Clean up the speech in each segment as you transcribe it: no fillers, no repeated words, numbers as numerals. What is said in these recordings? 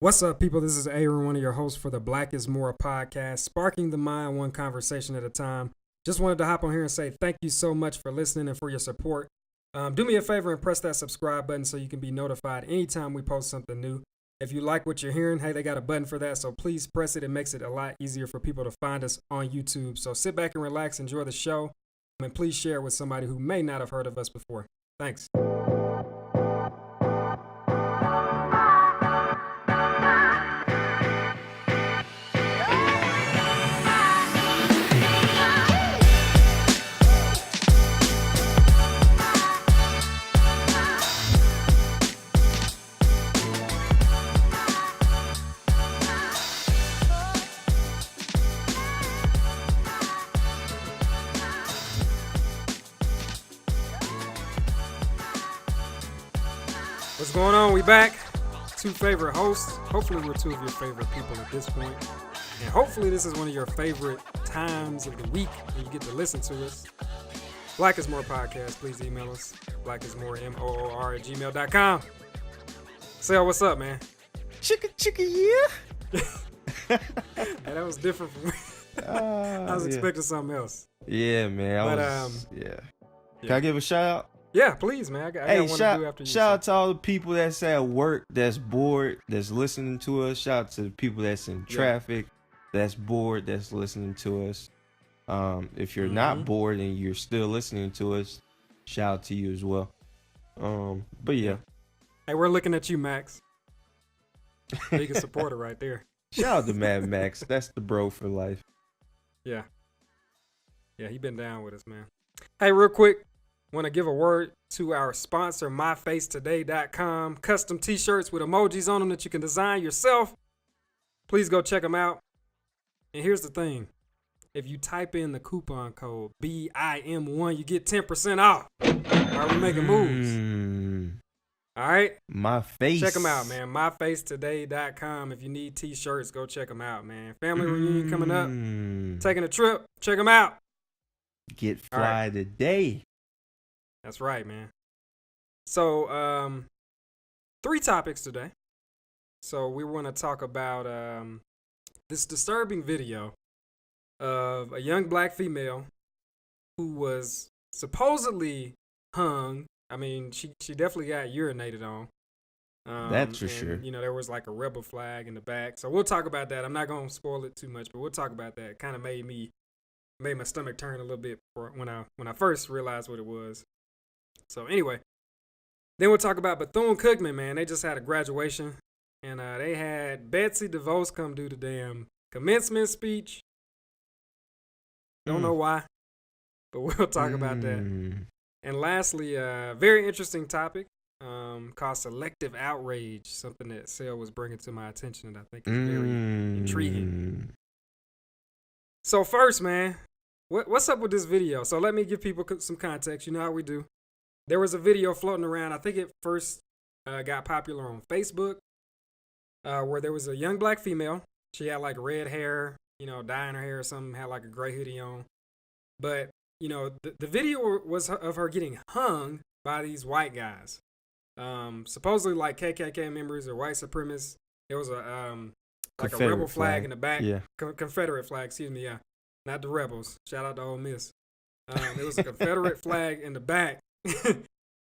What's up, people? This is Aaron, one of your hosts for the Black is Moor podcast, sparking the mind one conversation at a time. Just wanted to hop on here and say thank you so much for listening and for your support. Do me a favor and press that subscribe button so you can be notified anytime we post something new. If you like what you're hearing, hey, they got a button for that, so please press it. It makes it a lot easier for people to find us on YouTube. So sit back and relax, enjoy the show, and please share it with somebody who may not have heard of us before. Thanks. What's going on? We back. Two favorite hosts. Hopefully we're two of your favorite people at this point. And hopefully this is one of your favorite times of the week when you get to listen to us. Black is More podcast. Please email us. blackismore, moor@gmail.com. Sal, what's up, man? Chicka, yeah. Hey, that was different from me. I was expecting something else. Yeah, man. Can I give a shout out? Yeah, please, man. I got one to do after you. Shout out to all the people that's at work, that's bored, that's listening to us. Shout out to the people that's in traffic, that's bored, that's listening to us. If you're not bored and you're still listening to us, shout out to you as well. But yeah. Hey, we're looking at you, Max. Biggest supporter right there. Shout out to Mad Max. That's the bro for life. Yeah. Yeah, he been down with us, man. Hey, real quick. Want to give a word to our sponsor, myfacetoday.com. Custom t-shirts with emojis on them that you can design yourself. Please go check them out. And here's the thing. If you type in the coupon code BIM1, you get 10% off. All right, we're making moves. All right? My face. Check them out, man. myfacetoday.com. If you need t-shirts, go check them out, man. Family reunion coming up. Taking a trip. Check them out. Get fly today. That's right, man. So, 3 topics today. So we want to talk about this disturbing video of a young black female who was supposedly hung. I mean, she definitely got urinated on. That's for sure. You know, there was like a rebel flag in the back. So we'll talk about that. I'm not going to spoil it too much, but we'll talk about that. It kind of made my stomach turn a little bit when I first realized what it was. So anyway, then we'll talk about Bethune-Cookman, man. They just had a graduation, and they had Betsy DeVos come do the damn commencement speech. Don't know why, but we'll talk about that. And lastly, a very interesting topic called Selective Outrage, something that Sel was bringing to my attention and I think is very intriguing. So first, man, what's up with this video? So let me give people some context. You know how we do. There was a video floating around. I think it first got popular on Facebook where there was a young black female. She had like red hair, you know, dyeing her hair or something, had like a gray hoodie on. But, you know, the video was of her getting hung by these white guys. Supposedly like KKK members or white supremacists. There was a rebel flag in the back. Yeah. Confederate flag, excuse me, yeah. Not the rebels. Shout out to Ole Miss. There was a Confederate flag in the back.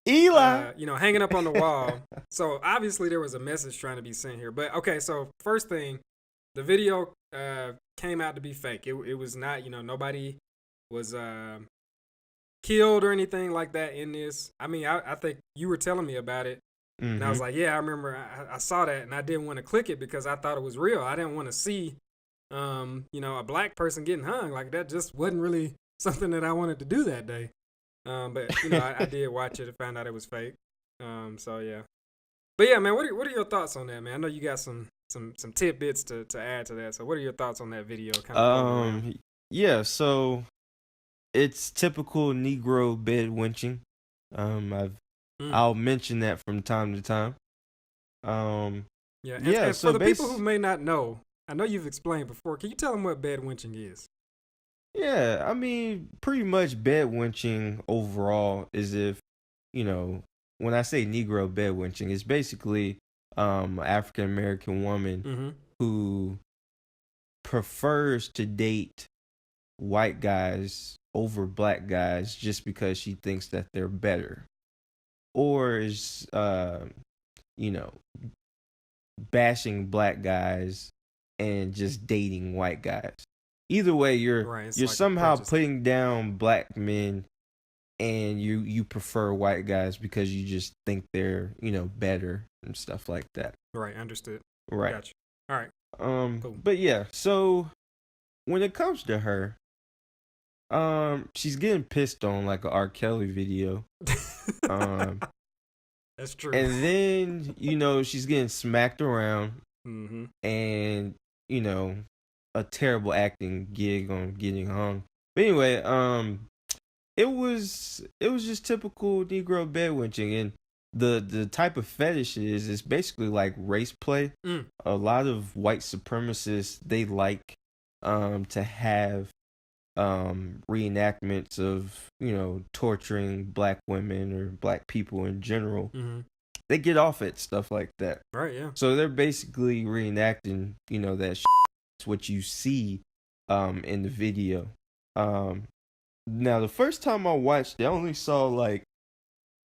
Eli, you know, hanging up on the wall. So obviously there was a message trying to be sent here. But okay, so first thing, the video came out to be fake. It was not, you know, nobody was killed or anything like that in this. I mean, I think you were telling me about it, and I was like, yeah, I remember. I saw that, and I didn't want to click it because I thought it was real. I didn't want to see, you know, a black person getting hung. Like that just wasn't really something that I wanted to do that day. But you know, I did watch it and found out it was fake. So yeah. But yeah, man, what are your thoughts on that, man? I know you got some tidbits to add to that. So what are your thoughts on that video? Yeah, so it's typical Negro bed wenching. I'll mention that from time to time. And for the people who may not know, I know you've explained before. Can you tell them what bed wenching is? Yeah, I mean, pretty much bed wenching overall is if, you know, when I say Negro bed wenching, it's basically African American woman Mm-hmm. who prefers to date white guys over black guys just because she thinks that they're better, or is you know, bashing black guys and just dating white guys. Either way, you're Right. It's you're like somehow prejudice. putting down black men, and you prefer white guys because you just think they're, better and stuff like that. Right. Understood. Right. Gotcha. All right. Cool. But yeah, so when it comes to her, she's getting pissed on like a R. Kelly video. That's true. And then, she's getting smacked around, Mm-hmm. and, a terrible acting gig on getting hung. But anyway, it was just typical Negro bedwitching, and the type of fetish it's basically like race play. A lot of white supremacists, they like to have reenactments of torturing black women or black people in general. Mm-hmm. They get off at stuff like that. Right. Yeah. So they're basically reenacting that it's what you see in the video. Now the first time I watched it, I only saw like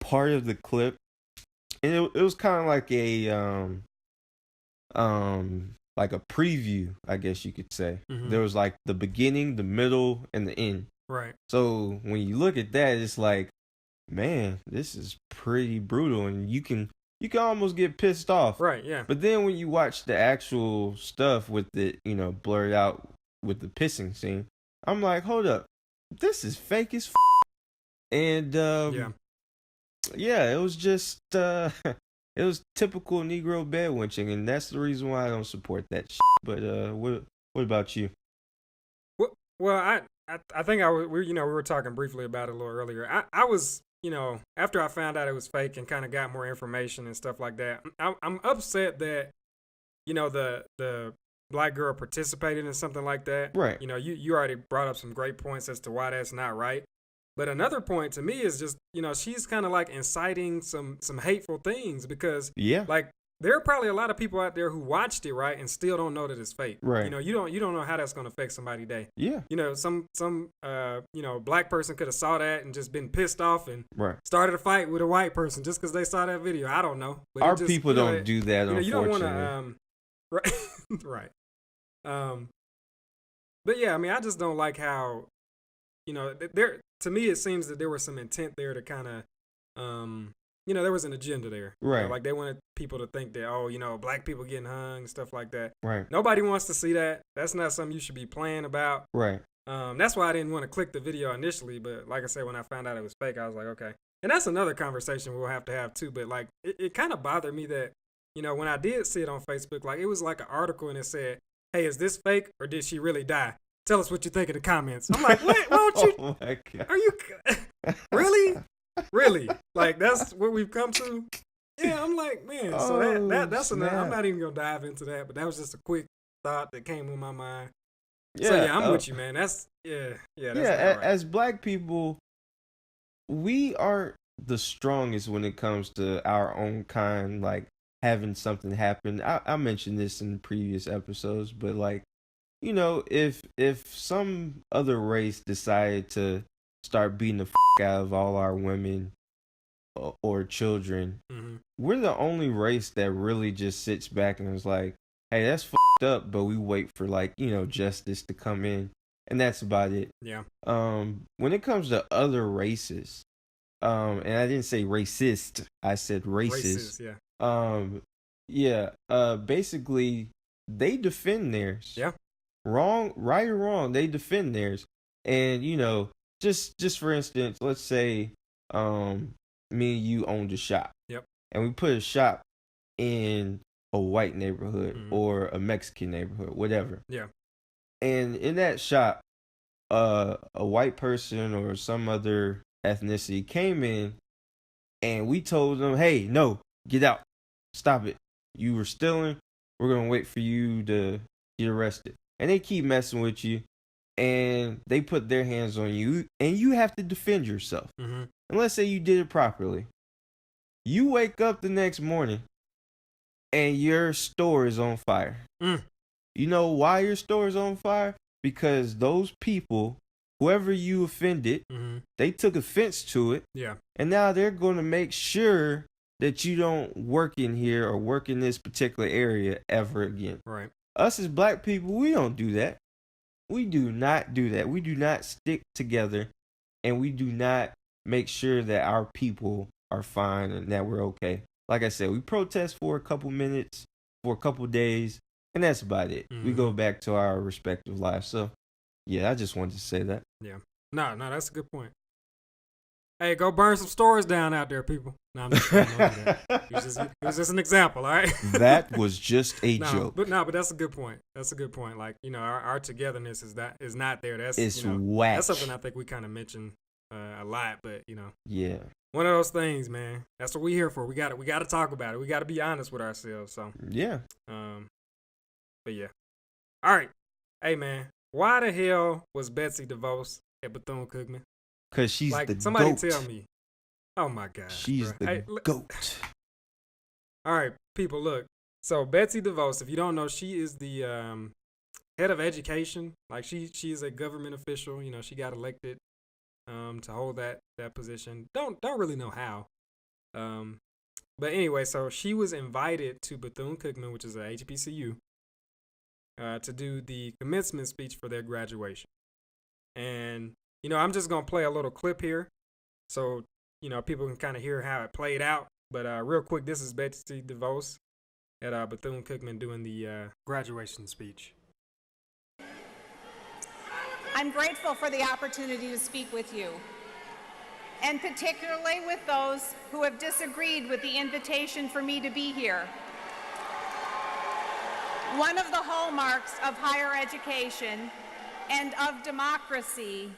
part of the clip, and it was kind of like a preview, I guess you could say. Mm-hmm. There was like the beginning, the middle, and the end. Right. So when you look at that, it's like, man, this is pretty brutal, and you can almost get pissed off. Right. Yeah. But then when you watch the actual stuff with it, blurred out with the pissing scene, I'm like, hold up, this is fake as and yeah, it was just it was typical Negro bedwitching, and that's the reason why I don't support that shit. But what about you? Well, I think we were talking briefly about it a little earlier. I was, after I found out it was fake and kind of got more information and stuff like that, I'm upset that, the black girl participated in something like that. Right. You already brought up some great points as to why that's not right. But another point to me is just, she's kind of like inciting some hateful things, because like there are probably a lot of people out there who watched it, right, and still don't know that it's fake. Right. You don't know how that's going to affect somebody's day. Yeah. Some black person could have saw that and just been pissed off and right. started a fight with a white person just because they saw that video. I don't know. But our people don't do that. Unfortunately, you don't want to. Right. But yeah, I mean, I just don't like how, there. To me, it seems that there was some intent there to kind of, there was an agenda there. Right. Like they wanted people to think that, black people getting hung, stuff like that. Right. Nobody wants to see that. That's not something you should be playing about. Right. That's why I didn't want to click the video initially. But like I said, when I found out it was fake, I was like, okay. And that's another conversation we'll have to have too. But like, it kind of bothered me that, when I did see it on Facebook, like it was like an article and it said, hey, is this fake or did she really die? Tell us what you think in the comments. I'm like, what? Why don't you? Oh my God. Are you really? Really? Like that's what we've come to? Yeah, I'm like, man. So that's enough. I'm not even gonna dive into that, but that was just a quick thought that came in my mind. Yeah, so yeah, I'm with you, man. That's That's right. As black people, we aren't the strongest when it comes to our own kind, like having something happen. I mentioned this in previous episodes, but like, if some other race decided to start beating the out of all our women or children, we're the only race that really just sits back and is like, hey, that's up, but we wait for like, justice to come in, and that's about it. Yeah. When it comes to other races, and I didn't say racist, I said racist. Basically they defend theirs. Yeah. Right or wrong, they defend theirs. And just for instance, let's say me and you owned a shop. Yep. And we put a shop in a white neighborhood or a Mexican neighborhood, whatever. Yeah. And in that shop, a white person or some other ethnicity came in, and we told them, hey, no, get out. Stop it. You were stealing. We're going to wait for you to get arrested. And they keep messing with you, and they put their hands on you, and you have to defend yourself. And let's say you did it properly. You wake up the next morning, and your store is on fire. You know why your store is on fire? Because those people, whoever you offended, they took offense to it. Yeah. And now they're going to make sure that you don't work in here or work in this particular area ever again. Right. Us as black people, we don't do that. We do not do that. We do not stick together, and we do not make sure that our people are fine and that we're okay. Like I said, we protest for a couple minutes, for a couple days, and that's about it. We go back to our respective lives. So, yeah, I just wanted to say that. Yeah. No, that's a good point. Hey, go burn some stores down out there, people. No, I'm just kidding. Don't do that. It was just an example, all right? That was just a joke. But that's a good point. That's a good point. Like, our togetherness is not there. It's whack. That's something I think we kind of mention a lot, but yeah, one of those things, man. That's what we're here for. We got to talk about it. We got to be honest with ourselves. So yeah. But yeah. All right. Hey, man. Why the hell was Betsy DeVos at Bethune-Cookman? Because she's like, the somebody goat. tell me. Oh my God. She's the goat. All right, people, look. So Betsy DeVos, if you don't know, she is the head of education. Like she is a government official. She got elected to hold that position. Don't really know how. But anyway, so she was invited to Bethune-Cookman, which is a HBCU, to do the commencement speech for their graduation. And I'm just gonna play a little clip here, so people can kind of hear how it played out. But real quick, this is Betsy DeVos at Bethune-Cookman doing the graduation speech. I'm grateful for the opportunity to speak with you, and particularly with those who have disagreed with the invitation for me to be here. One of the hallmarks of higher education and of democracy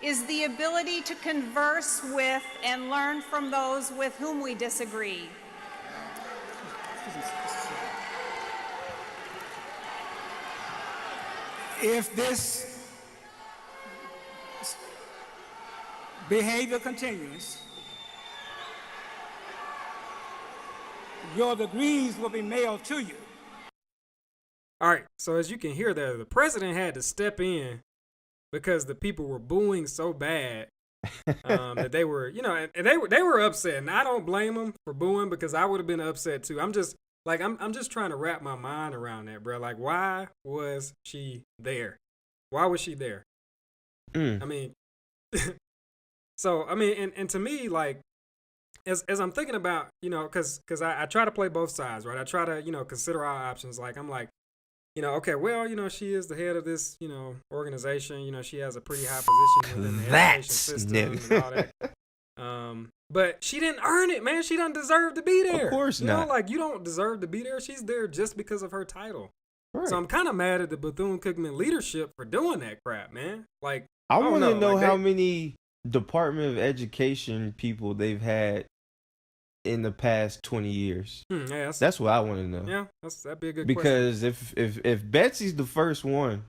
is the ability to converse with and learn from those with whom we disagree. If this behavior continues, your degrees will be mailed to you. All right, so as you can hear there, the president had to step in because the people were booing so bad that they were, and they were upset. And I don't blame them for booing because I would have been upset too. I'm just trying to wrap my mind around that, bro. Like, why was she there? Why was she there? I mean, so I mean, and to me, like, as I'm thinking about, because I try to play both sides, right? I try to consider all options. Like, I'm like, okay, well, she is the head of this, organization. She has a pretty high position within the education system and all that. But she didn't earn it, man. She doesn't deserve to be there. Of course not. Like, you don't deserve to be there. She's there just because of her title. Right. So I'm kind of mad at the Bethune-Cookman leadership for doing that crap, man. Like, I want to know how many Department of Education people they've had in the past 20 years. Yeah, that's what I want to know. Yeah, that'd be a good because question. if Betsy's the first one,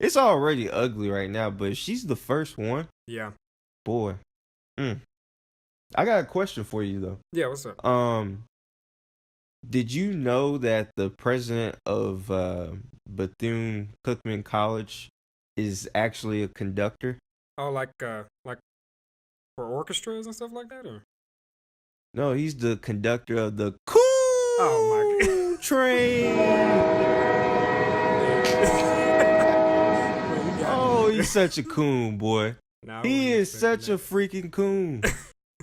it's already ugly right now. But if she's the first one, yeah, boy. I got a question for you though. Yeah, what's up? Did you know that the president of Bethune-Cookman College is actually a conductor? Oh, like for orchestras and stuff like that, or? No, he's the conductor of the cool train. Oh, he's such a coon, boy. No, he is such a freaking coon.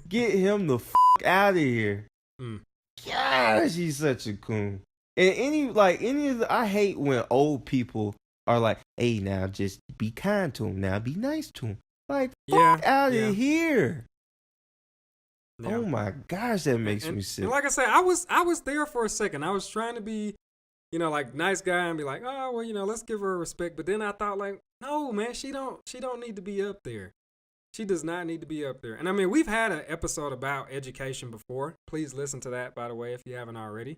Get him the out of here. Gosh, he's such a coon. And I hate when old people are like, hey, now just be kind to him. Now be nice to him. Like, out of here. Yeah. Oh my gosh, that makes me sick. And like I said, I was there for a second. I was trying to be, like nice guy and be like, oh well, let's give her respect. But then I thought like, no man, she don't need to be up there. She does not need to be up there. And I mean, we've had an episode about education before. Please listen to that, by the way, if you haven't already.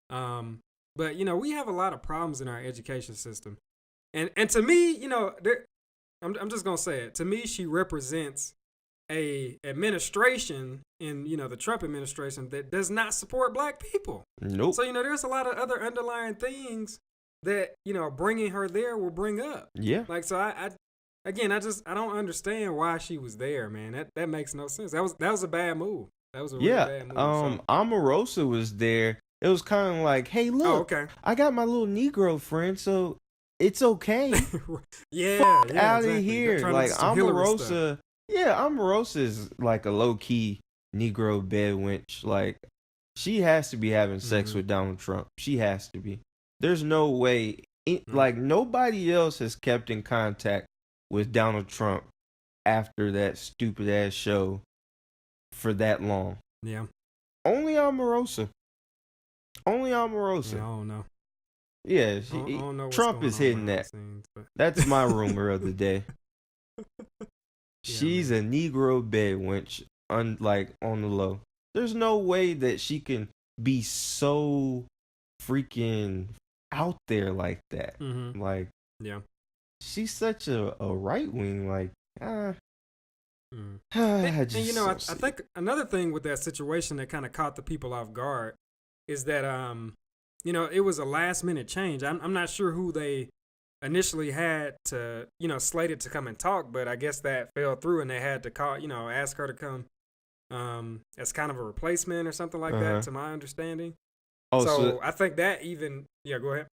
But we have a lot of problems in our education system, and to me, I'm just gonna say it. To me, she represents a administration in, the Trump administration that does not support black people. Nope. So, there's a lot of other underlying things that, bringing her there will bring up. Yeah. Like, so I don't understand why she was there, man. That makes no sense. That was a bad move. That was a really bad move. Omarosa was there. It was kind of like, hey, look, I got my little Negro friend, so it's okay. yeah, out exactly. of here. Like Omarosa, Omarosa is like a low key Negro bed wench. Like she has to be having sex with Donald Trump. She has to be. There's no way. Like nobody else has kept in contact with Donald Trump after that stupid ass show for that long. Yeah. Only Omarosa. Yeah, I don't know. Yeah, I don't know what's Trump going is on hitting behind that. the scenes, but... That's my rumor of the day. She's man. a Negro bed wench, like on the low. There's no way that she can be so freaking out there like that. Mm-hmm. Like, yeah, she's such a right wing. Like, And I think another thing with that situation that kind of caught the people off guard is that it was a last minute change. I'm not sure who they initially had to slated to come and talk, but I guess that fell through and they had to call ask her to come as kind of a replacement or something like that, to my understanding. So I think that even go ahead.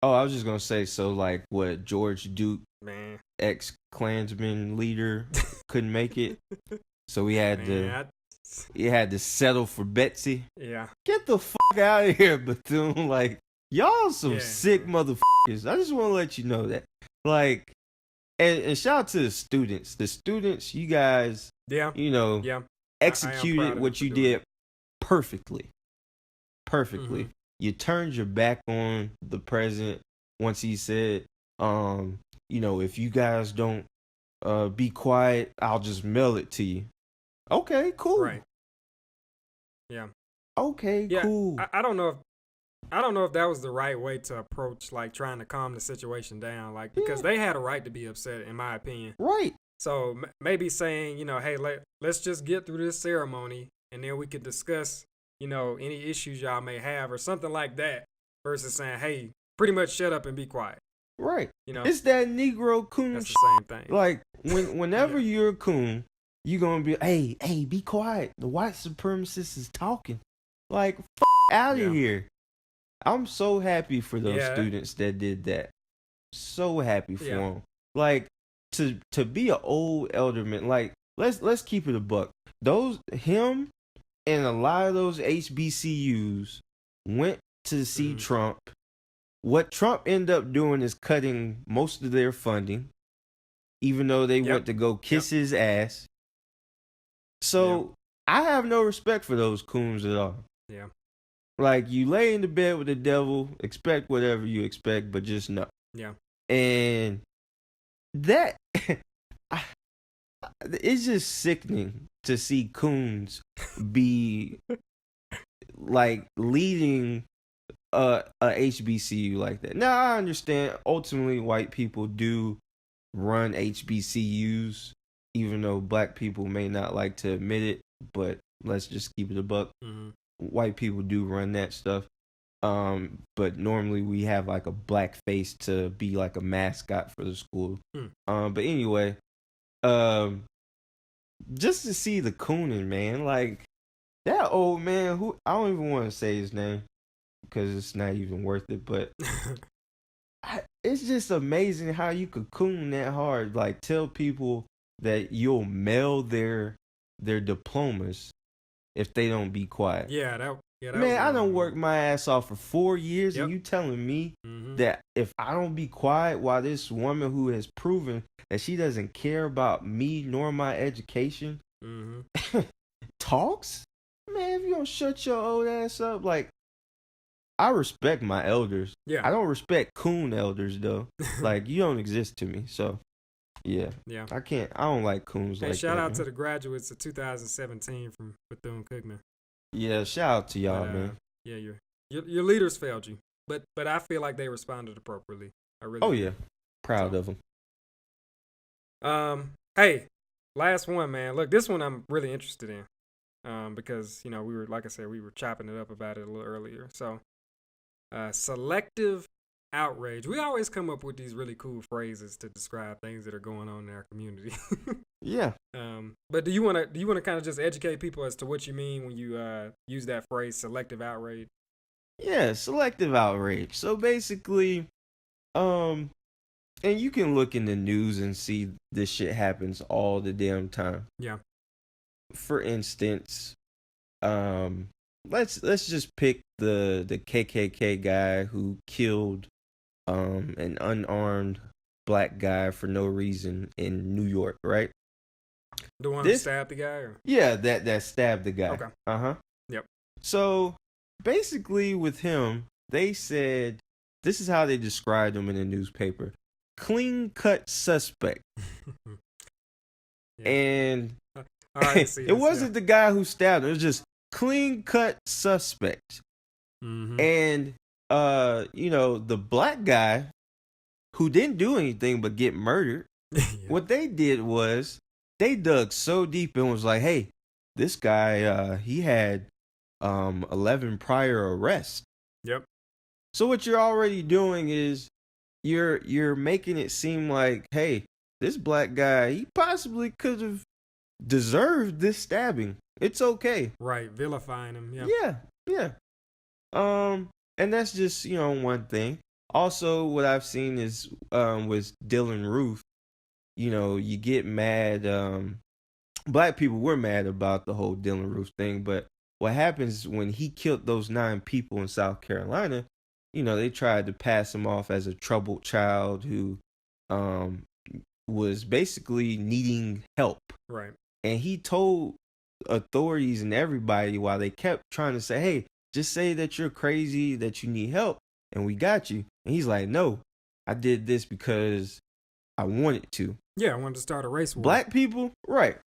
I was just gonna say, so like what, George Duke, Man, ex-Klansman leader, couldn't make it, so he had to settle for Betsy. Yeah, get the fuck out of here, Bethune. Like, y'all some sick motherfuckers. I just want to let you know that. Like, and shout out to the students. The students, you guys, executed what you did perfectly. Perfectly. You turned your back on the president once he said, if you guys don't be quiet, I'll just mail it to you. Okay, cool. Right. Yeah. Okay, cool. I don't know if that was the right way to approach, like, trying to calm the situation down, like, because they had a right to be upset, in my opinion. Right. So maybe saying, hey, let's just get through this ceremony and then we can discuss, any issues y'all may have or something like that, versus saying, hey, pretty much shut up and be quiet. Right. It's that Negro coon. That's the same thing. Like, whenever you're a coon, you're going to be, hey, be quiet. The white supremacist is talking. Like, out of here. I'm so happy for those students that did that. So happy for them. Like, to be an old elderman, like, let's keep it a buck. Him and a lot of those HBCUs went to see Trump. What Trump ended up doing is cutting most of their funding, even though they went to go kiss his ass. So I have no respect for those coons at all. Yeah. Like, you lay in the bed with the devil, expect whatever you expect, but just know. Yeah. And that, it's just sickening to see coons be like leading a HBCU like that. Now, I understand ultimately white people do run HBCUs, even though black people may not like to admit it, but let's just keep it a buck. White people do run that stuff. But normally we have like a black face to be like a mascot for the school. But anyway, just to see the cooning, man, like that old man who, I don't even want to say his name because it's not even worth it, but it's just amazing how you could coon that hard. Like, tell people that you'll mail their diplomas if they don't be quiet. That man, I done worked my ass off for 4 years, and you telling me that if I don't be quiet while this woman who has proven that she doesn't care about me nor my education talks? Man, if you don't shut your old ass up, like, I respect my elders. I don't respect coon elders, though. Like, you don't exist to me, so... Yeah. I don't like coons like that. Shout out to the graduates of 2017 from Bethune-Cookman. Yeah, shout out to y'all, man. Yeah, your leaders failed you, but I feel like they responded appropriately. I really. Yeah, proud of them. Hey, last one, man. Look, this one I'm really interested in. Because we were, like I said, we were chopping it up about it a little earlier. So, selective outrage. We always come up with these really cool phrases to describe things that are going on in our community. Yeah. But do you want to kind of just educate people as to what you mean when you use that phrase, selective outrage? Yeah, selective outrage. So basically, and you can look in the news and see this shit happens all the damn time. Yeah. For instance, let's just pick the KKK guy who killed an unarmed black guy for no reason in New York, right? The one who stabbed the guy? Or? Yeah, that stabbed the guy. Okay. Uh-huh. Yep. So basically with him, they said this is how they described him in the newspaper. Clean cut suspect. Yeah. And all right, it wasn't the guy who stabbed him, it was just clean cut suspect. Mm-hmm. And the black guy who didn't do anything but get murdered, Yeah. what they did was they dug so deep and was like, hey, this guy he had 11 prior arrests. Yep. So what you're already doing is you're making it seem like, hey, this black guy, he possibly could have deserved this stabbing. It's okay. Right, vilifying him. Yeah. And that's just, one thing. Also, what I've seen is with Dylan Roof, you get mad. Black people were mad about the whole Dylan Roof thing, but what happens when he killed those 9 people in South Carolina, they tried to pass him off as a troubled child who was basically needing help. Right. And he told authorities and everybody, while they kept trying to say, hey, just say that you're crazy, that you need help, and we got you. And he's like, no, I did this because I wanted to. Yeah, I wanted to start a race war. Black people, right.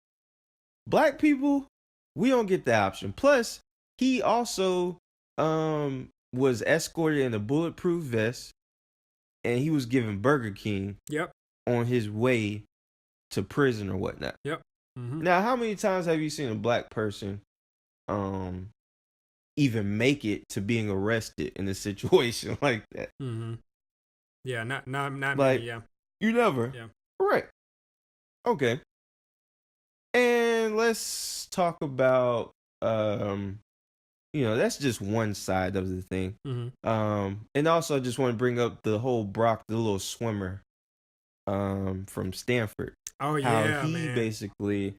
Black people, we don't get the option. Plus, he also was escorted in a bulletproof vest, and he was given Burger King on his way to prison or whatnot. Yep. Mm-hmm. Now, how many times have you seen a black person even make it to being arrested in a situation like that? Mm-hmm. Yeah, not like, many, yeah. You never? Yeah. Right. Okay. And let's talk about, that's just one side of the thing. Mm-hmm. And also I just want to bring up the whole Brock, the little swimmer from Stanford. Oh, yeah, how he man. basically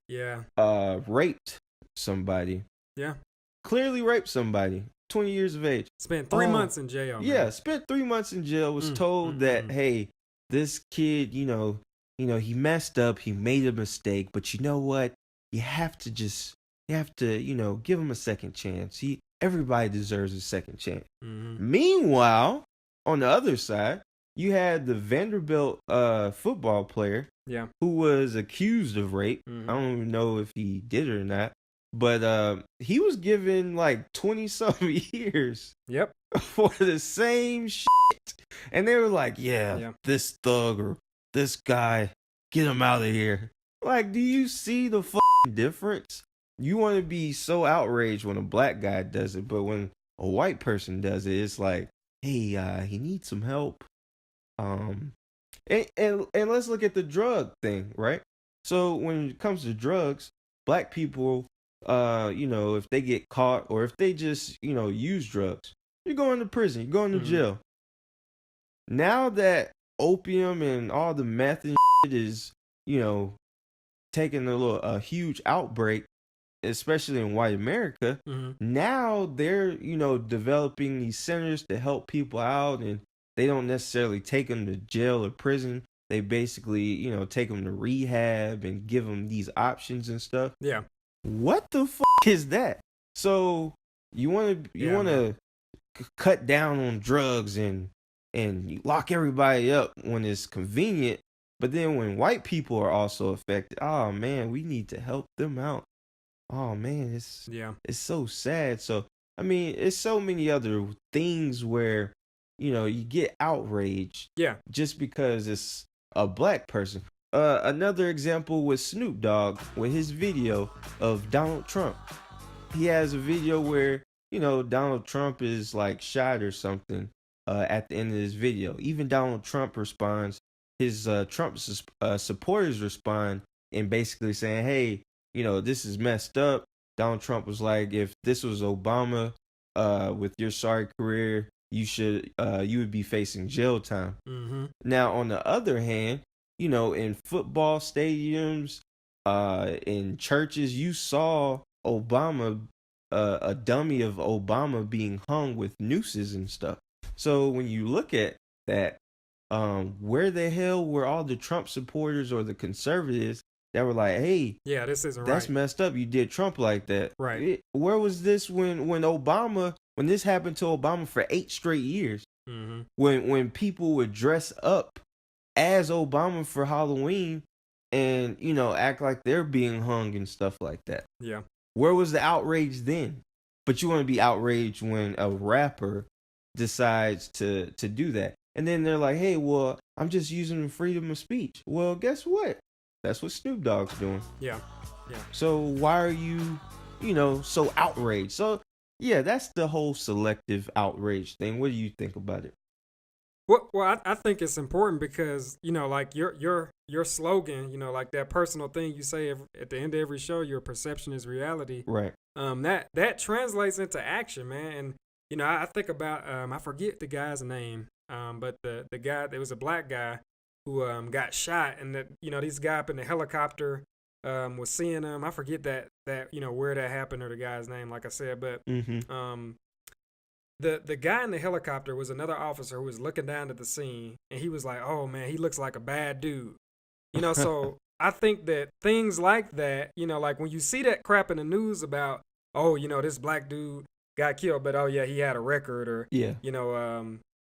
raped somebody. Yeah. Clearly raped somebody. 20 years of age. Spent 3 months in jail. Yeah, man. Spent 3 months in jail. Was told that, hey, this kid, he messed up. He made a mistake. But you know what? You have to give him a second chance. Everybody deserves a second chance. Mm-hmm. Meanwhile, on the other side, you had the Vanderbilt football player who was accused of rape. Mm-hmm. I don't even know if he did it or not. But he was given like 20-something years for the same shit. And they were like, yeah, this thug or this guy, get him out of here. Like, do you see the difference? You want to be so outraged when a black guy does it, but when a white person does it, it's like, hey, he needs some help. And let's look at the drug thing, right? So when it comes to drugs, black people, if they get caught or if they just, use drugs, you're going to prison, you're going to jail. Now that opium and all the meth and shit is, taking a huge outbreak, especially in white America, now they're, developing these centers to help people out, and they don't necessarily take them to jail or prison. They basically, take them to rehab and give them these options and stuff. Yeah. What the is that? So you want to cut down on drugs and you lock everybody up when it's convenient, but then when white people are also affected, oh man, we need to help them out. Oh man, it's so sad. So I mean, it's so many other things where you get outraged just because it's a black person. Another example was Snoop Dogg with his video of Donald Trump. He has a video where, Donald Trump is like shot or something at the end of this video. Even Donald Trump responds. His Trump supporters respond and basically saying, hey, this is messed up. Donald Trump was like, if this was Obama with your sorry career, you would be facing jail time. Mm-hmm. Now, on the other hand, in football stadiums, in churches, you saw Obama, a dummy of Obama being hung with nooses and stuff. So when you look at that, where the hell were all the Trump supporters or the conservatives that were like, hey, yeah, this isn't that's right. messed up. You did Trump like that. Right. Where was this when this happened to Obama for 8 straight years? Mm-hmm. When people would dress up as Obama for Halloween and, act like they're being hung and stuff like that. Yeah. Where was the outrage then? But you want to be outraged when a rapper decides to do that. And then they're like, hey, well, I'm just using the freedom of speech. Well, guess what? That's what Snoop Dogg's doing. Yeah. Yeah. So why are you, so outraged? So, yeah, that's the whole selective outrage thing. What do you think about it? Well, I think it's important because, like your slogan, like that personal thing you say at the end of every show, your perception is reality. Right. That translates into action, man. And, I think about, I forget the guy's name, but the guy, there was a black guy who got shot, and that, this guy up in the helicopter was seeing him. I forget that where that happened or the guy's name, like I said, but the guy in the helicopter was another officer who was looking down at the scene, and he was like, oh man, he looks like a bad dude. So I think that things like that, like when you see that crap in the news about, oh, this black dude got killed, but oh yeah, he had a record, or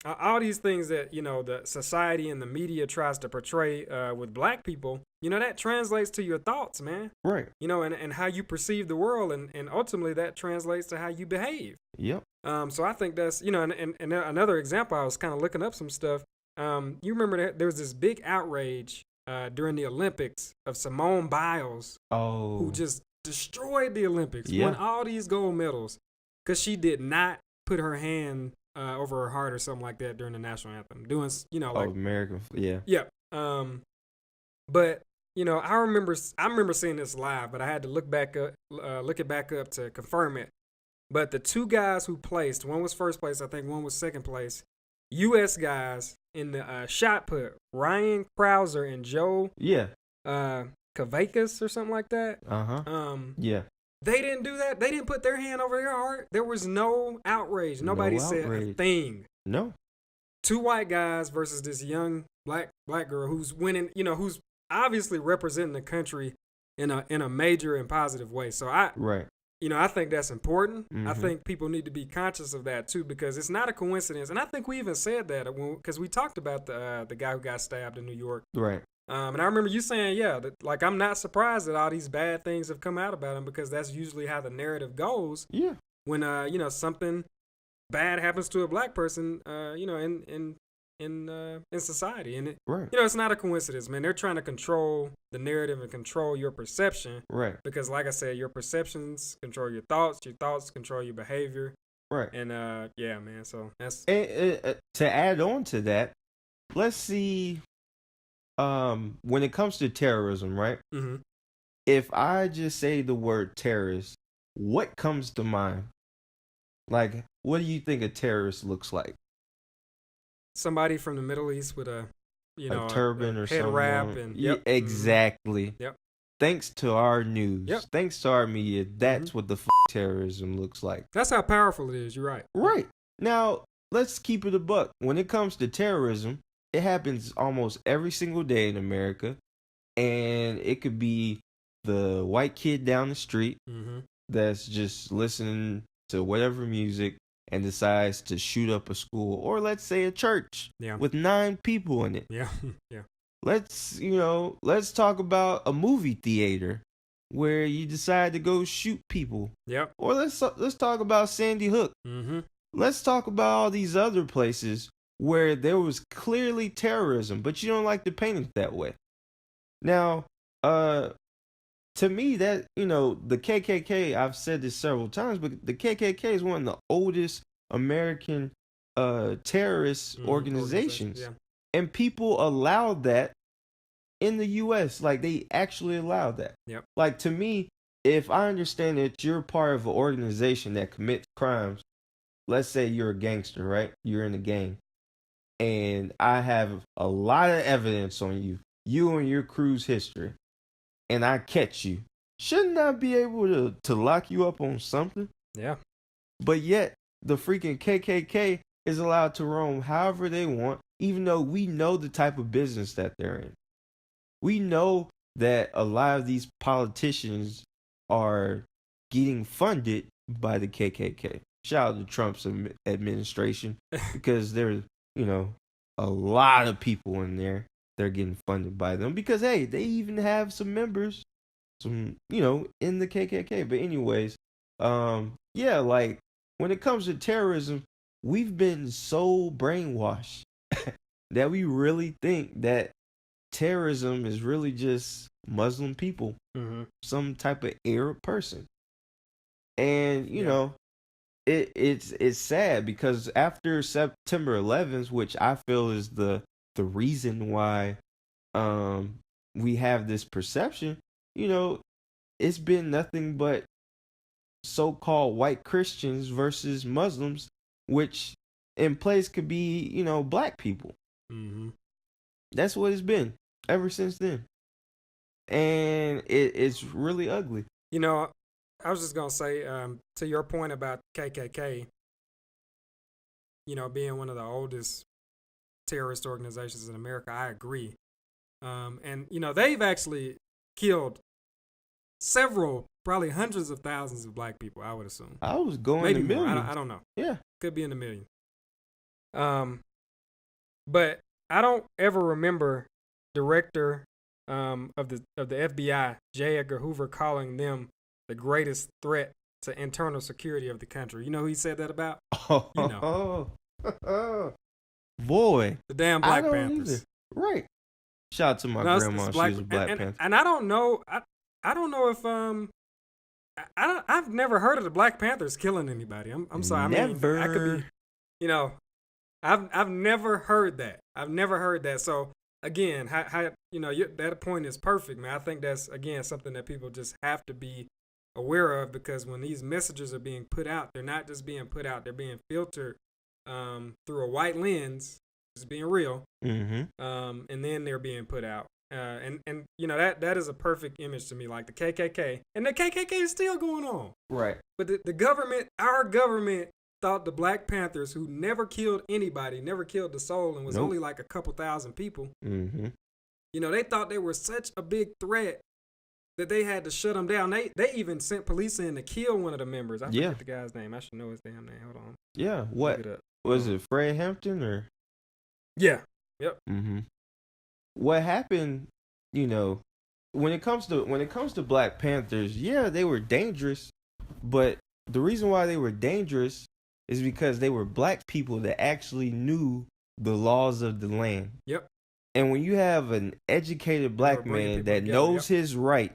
all these things that the society and the media tries to portray with black people, that translates to your thoughts, man. Right. And how you perceive the world, and ultimately that translates to how you behave. Yep. So I think that's and another example, I was kind of looking up some stuff. You remember that there was this big outrage during the Olympics of Simone Biles, who just destroyed the Olympics, won all these gold medals, because she did not put her hand over her heart or something like that during the national anthem, doing like American, yeah. But I remember seeing this live, but I had to look it back up to confirm it. But the 2 guys who placed, one was first place, I think one was second place, U.S. guys in the shot put, Ryan Krauser and Joe Kavakis or something like that. They didn't do that. They didn't put their hand over their heart. There was no outrage. Nobody said a thing. No. 2 white guys versus this young black girl who's winning, who's obviously representing the country in a major and positive way. So I think that's important. I think people need to be conscious of that too, because it's not a coincidence. And I think we even said that because we talked about the guy who got stabbed in New York. Right. And I remember you saying, that, like, I'm not surprised that all these bad things have come out about him, because that's usually how the narrative goes. Yeah. When something bad happens to a black person, in society, and it's not a coincidence, man. They're trying to control the narrative and control your perception. Right. Because, like I said, your perceptions control your thoughts control your behavior. Right. And man. So that's to add on to that. Let's see. When it comes to terrorism, right? Mm-hmm. If I just say the word terrorist, what comes to mind? Like, what do you think a terrorist looks like? Somebody from the Middle East with a turban or head something. Wrap and exactly. Yep. Thanks to our news. Yep. Thanks to our media. That's what the terrorism looks like. That's how powerful it is. You're right. Right. Now, let's keep it a buck. When it comes to terrorism, it happens almost every single day in America, and it could be the white kid down the street that's just listening to whatever music and decides to shoot up a school, or let's say a church with 9 people in it. Yeah. Let's talk about a movie theater where you decide to go shoot people. Yep. Or let's talk about Sandy Hook. Mm-hmm. Let's talk about all these other places where there was clearly terrorism, but you don't like to paint it that way. Now, to me, that, the KKK, I've said this several times, but the KKK is one of the oldest American terrorist organizations. Yeah. And people allowed that in the U.S. Like, they actually allowed that. Yep. Like, to me, if I understand that you're part of an organization that commits crimes, let's say you're a gangster, right? You're in a gang. And I have a lot of evidence on you and your crew's history, and I catch you. Shouldn't I be able to lock you up on something? Yeah. But yet, the freaking KKK is allowed to roam however they want, even though we know the type of business that they're in. We know that a lot of these politicians are getting funded by the KKK. Shout out to Trump's administration, because there's, a lot of people in there that are getting funded by them, because, hey, they even have some members, in the KKK. But anyways, yeah, like, when it comes to terrorism, we've been so brainwashed that we really think that terrorism is really just Muslim people, some type of Arab person. And, it's sad, because after September 11th, which I feel is the reason why we have this perception, it's been nothing but so-called white Christians versus Muslims, which in place could be, black people. That's what it's been ever since then. And it's really ugly. I was just going to say, to your point about KKK, being one of the oldest terrorist organizations in America, I agree. And, they've actually killed several, probably hundreds of thousands of black people, I would assume. I was going maybe to millions. I don't know. Yeah. Could be in the millions. But I don't ever remember director of the FBI, J. Edgar Hoover, calling them the greatest threat to internal security of the country. You know who he said that about? Boy. The damn Black Panthers. Either. Right. Shout out to my grandma. She was a Black Panther. And I don't know. I don't know if I've never heard of the Black Panthers killing anybody. I'm sorry. Never. I could be. I've never heard that. I've never heard that. So again, how that point is perfect, man. I think that's, again, something that people just have to be aware of, because when these messages are being put out, they're not just being put out, they're being filtered through a white lens, just being real, and then they're being put out. And that is a perfect image to me, like the KKK. And the KKK is still going on. Right. But the government, our government, thought the Black Panthers, who never killed anybody, never killed a soul, and was only like a couple thousand people, they thought they were such a big threat that they had to shut them down. They even sent police in to kill one of the members. I forget the guy's name. I should know his damn name. Hold on. Yeah. What? Was it Fred Hampton or? Yeah. Yep. What happened, when it comes to Black Panthers, yeah, they were dangerous, but the reason why they were dangerous is because they were black people that actually knew the laws of the land. Yep. And when you have an educated black man that knows his right,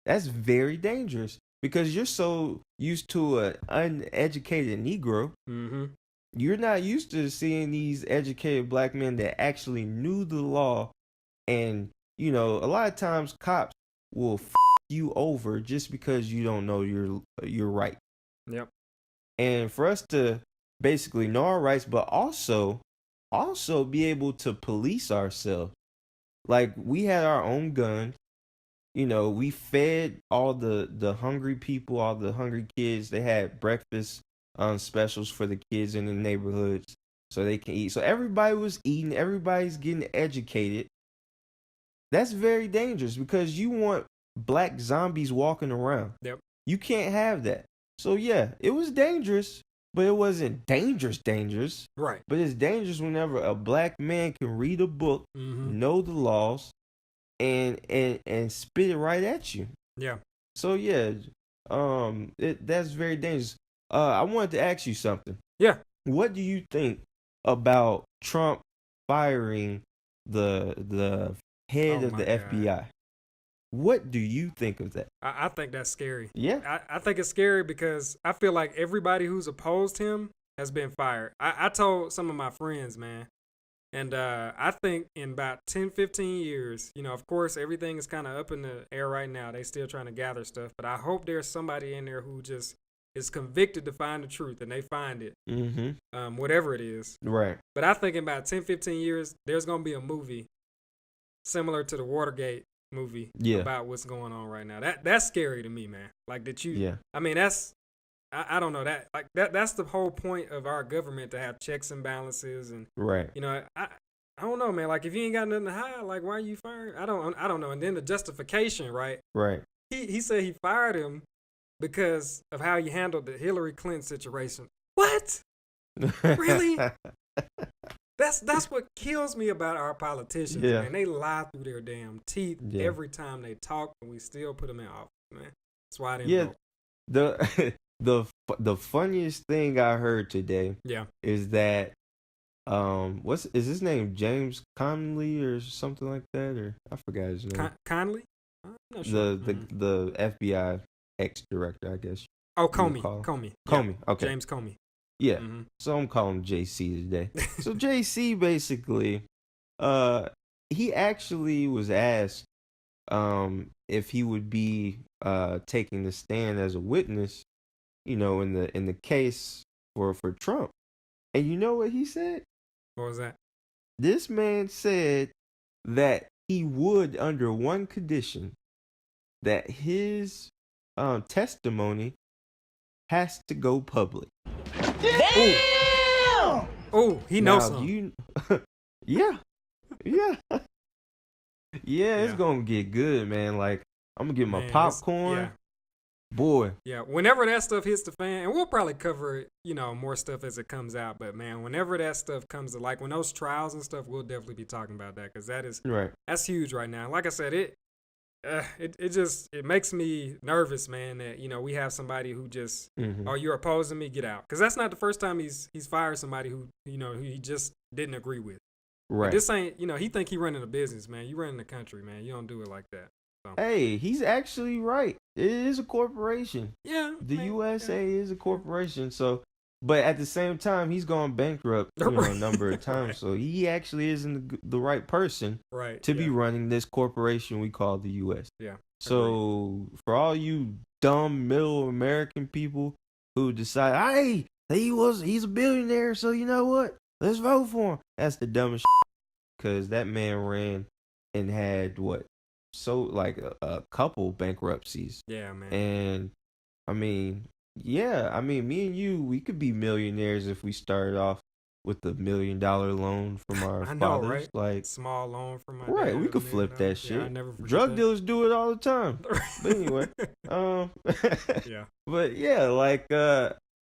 that's very dangerous, because you're so used to an uneducated Negro. You're not used to seeing these educated black men that actually knew the law. And, a lot of times cops will you over just because you don't know your right. Yep. And for us to basically know our rights, but also be able to police ourselves. Like, we had our own guns. We fed all the hungry people, all the hungry kids. They had breakfast specials for the kids in the neighborhoods so they can eat. So everybody was eating. Everybody's getting educated. That's very dangerous, because you want black zombies walking around. Yep. You can't have that. So yeah, it was dangerous, but it wasn't dangerous. Right. But it's dangerous whenever a black man can read a book, know the laws, and spit it right at you. Yeah. So yeah, that's very dangerous. I wanted to ask you something. Yeah. What do you think about Trump firing the head Oh of my the God. FBI. What do you think of that? I think that's scary. Yeah. I think it's scary because I feel like everybody who's opposed him has been fired. I told some of my friends, man, and I think in about 10, 15 years, of course, everything is kind of up in the air right now. They still trying to gather stuff, but I hope there's somebody in there who just is convicted to find the truth and they find it, whatever it is. Right. But I think in about 10, 15 years, there's going to be a movie similar to the Watergate movie about what's going on right now. That's scary to me, man. Like that you. Yeah. I mean, that's I don't know that like that's the whole point of our government to have checks and balances and Right. I don't know, man. Like if you ain't got nothing to hide, like why are you firing? I don't know. And then the justification, right? Right. He said he fired him because of how he handled the Hillary Clinton situation. What? Really? That's what kills me about our politicians, man. They lie through their damn teeth every time they talk, and we still put them in office, man. That's why I didn't vote. The funniest thing I heard today is that is his name James Conley or something like that, or I forgot his name. Conley? I'm not sure. The FBI ex-director, I guess. Oh, Comey. Comey. Okay. James Comey. Yeah. So I'm calling him JC today. So JC basically, he actually was asked if he would be taking the stand as a witness, in the case for Trump. And you know what he said? What was that? This man said that he would, under one condition, that his testimony has to go public. Damn! Oh, he knows something. Yeah. It's gonna get good, man. Like I'm gonna get my popcorn. Boy. Yeah, whenever that stuff hits the fan, and we'll probably cover, more stuff as it comes out. But man, whenever that stuff comes to when those trials and stuff, we'll definitely be talking about that because that's huge right now. Like I said, it makes me nervous, man. That we have somebody who just, oh, you're opposing me, get out. Because that's not the first time he's fired somebody who who he just didn't agree with. Right. But this ain't, he think he running a business, man. You running the country, man. You don't do it like that. So. Hey, he's actually right. It is a corporation. Yeah. The USA is a corporation. So, but at the same time, he's gone bankrupt a number of times. Right. So he actually isn't the right person to be running this corporation we call the US. Yeah. So for all you dumb middle American people who decide, hey, he's a billionaire, so you know what? Let's vote for him. That's the dumbest because that man ran and had a couple bankruptcies. Yeah, man. And me and you, we could be millionaires if we started off with $1 million loan from our fathers. Right? Like small loan from my right, dad. we could flip that shit. Yeah, I never Drug dealers do it all the time. But anyway, yeah. But yeah,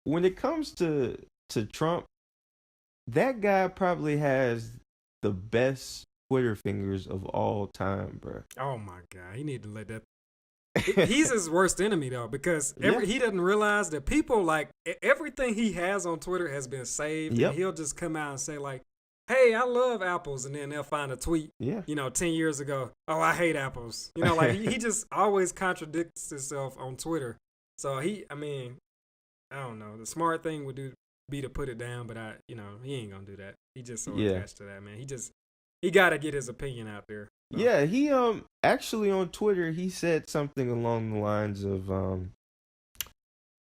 when it comes to Trump, that guy probably has the best Twitter fingers of all time, bro. Oh my God, he need to let that. He's his worst enemy though, because he doesn't realize that people everything he has on Twitter has been saved. And he'll just come out and say "Hey, I love apples," and then they'll find a tweet. 10 years ago. Oh, I hate apples. He just always contradicts himself on Twitter. So I don't know. The smart thing would be to put it down, but he ain't gonna do that. He just so attached to that, man. He got to get his opinion out there. So. Yeah, he actually on Twitter he said something along the lines of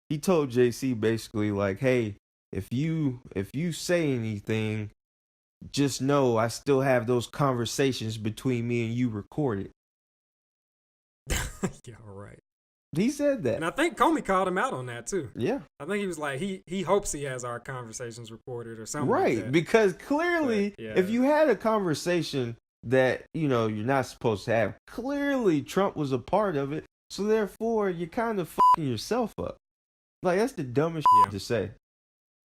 he told JC basically hey, if you say anything, just know I still have those conversations between me and you recorded. Yeah, right. He said that. And I think Comey called him out on that too. Yeah. I think he was like, he hopes he has our conversations recorded or something right, like that. Because clearly, if you had a conversation that, you're not supposed to have, clearly Trump was a part of it. So therefore, you're kind of fucking yourself up. That's the dumbest shit to say.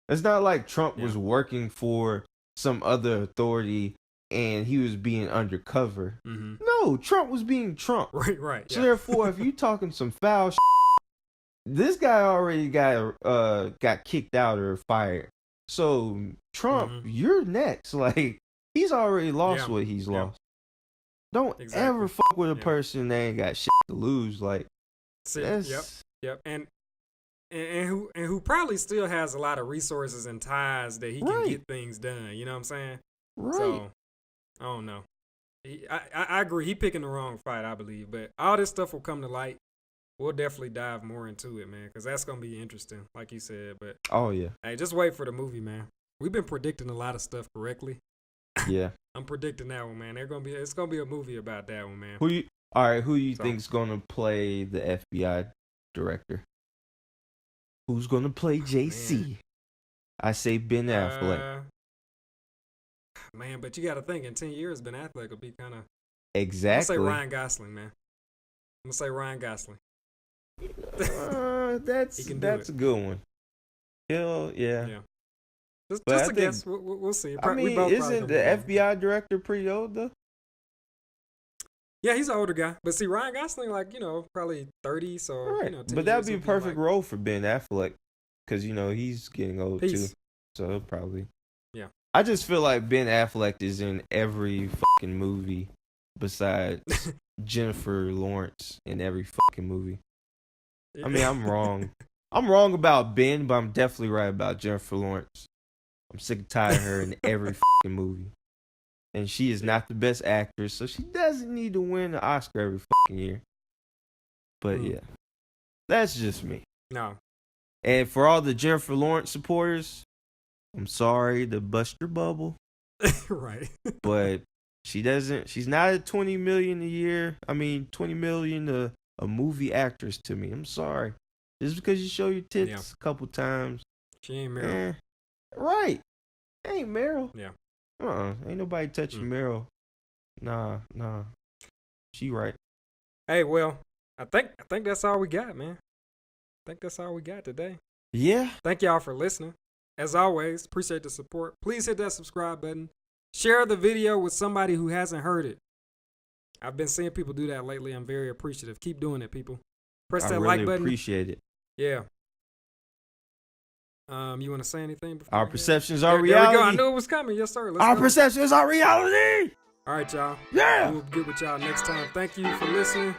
It's not like Trump was working for some other authority and he was being undercover. Mm-hmm. No, Trump was being Trump. Right. So therefore, if you talking some foul shit, this guy already got kicked out or fired. So Trump, you're next. He's already lost what he's lost. Don't Exactly. ever fuck with a Yeah. person that ain't got shit to lose. Like, See, that's yep. And who probably still has a lot of resources and ties that he can Right. get things done. You know what I'm saying? right. So I don't know. I agree. He picking the wrong fight, I believe. But all this stuff will come to light. We'll definitely dive more into it, man, because that's gonna be interesting, like you said. But Oh yeah, hey, just wait for the movie, man. We've been predicting a lot of stuff correctly. yeah. I'm predicting that one, man. It's gonna be a movie about that one, man. Who you So- think's gonna play the FBI director? Who's gonna play JC? I say Ben Affleck. Man, but you got to think in 10 years, Ben Affleck will be kind of. Exactly. I'm gonna say Ryan Gosling, man. I'm gonna say Ryan Gosling. That's He can do that's it. a good one. Hell yeah. Yeah. Just But a I think- guess. We'll see. I We mean, both probably isn't gonna the be wrong. FBI director pretty old though? Yeah, he's an older guy. But see, Ryan Gosling, like, probably 30. So, Right. 10 But that'd years be a he'll perfect like, role for Ben Affleck, because he's getting old Peace. too. So he'll probably. Yeah. I just feel like Ben Affleck is in every fucking movie besides Jennifer Lawrence in every fucking movie. I mean, I'm wrong. I'm wrong about Ben, but I'm definitely right about Jennifer Lawrence. I'm sick and tired of her in every fucking movie. And she is not the best actress, so she doesn't need to win an Oscar every fucking year. But yeah, that's just me. No. And for all the Jennifer Lawrence supporters, I'm sorry to bust your bubble, Right. but she's not at 20 million a year. I mean, 20 million a movie actress to me. I'm sorry. Just because you show your tits Yeah. a couple times. She ain't Meryl. Right. Ain't Meryl. Yeah. Ain't nobody touching Meryl. Nah. She right. Hey, well, I think that's all we got, man. I think that's all we got today. Yeah. Thank y'all for listening. As always, appreciate the support. Please hit that subscribe button. Share the video with somebody who hasn't heard it. I've been seeing people do that lately. I'm very appreciative. Keep doing it, people. Press I that really like button. appreciate it. Yeah. You want to say anything before? Our we head? perceptions There are reality. we go. I knew it was coming. Yes, sir. Let's Our go. perceptions are reality. All right, y'all. Yeah. We'll get with y'all next time. Thank you for listening.